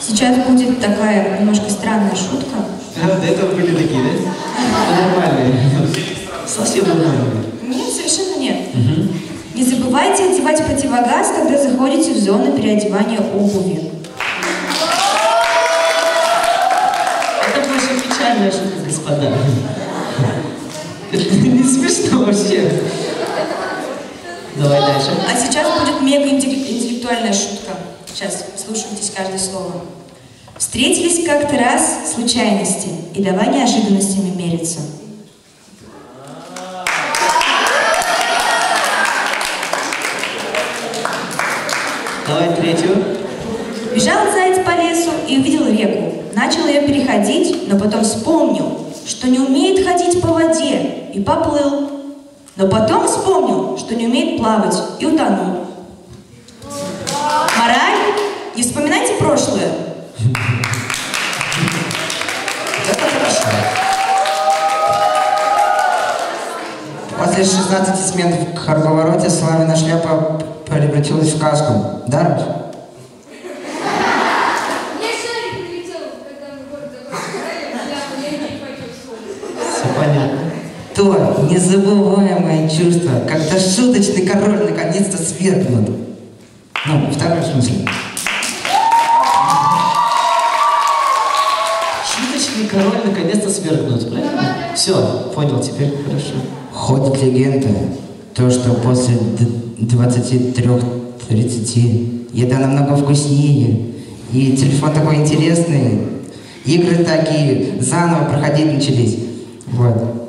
Сейчас будет такая немножко странная шутка. До этого были такие, да? Нормальные. Совсем нормальные. Нет, совершенно нет. Не забывайте одевать противогаз, когда заходите в зону переодевания обуви. Это больше печальная шутка, господа. Это не смешно вообще. Давай дальше. А сейчас будет мега интеллектуальная шутка. Сейчас, слушайтесь каждое слово. Встретились как-то раз случайности, и давай неожиданностями мериться. Давай третью. Бежал заяц по лесу и увидел реку. Начал ее переходить, но потом вспомнил, что не умеет ходить по воде, и поплыл. Но потом вспомнил, что не умеет плавать, и утонул. Мораль? Не вспоминайте прошлое. Это хорошо. После 16 смен в круговороте Славина шляпа превратилась в каску. Да, Русь? Все понятно. То незабываемое чувство, когда шуточный король наконец-то свергнут. Ну, второй смысл. Шуточный король наконец-то свергнут, правильно? Все, понял, теперь хорошо. Ходит легенда, то, что после 23-30 еда намного вкуснее, и телефон такой интересный, игры такие заново проходить начались. Вот.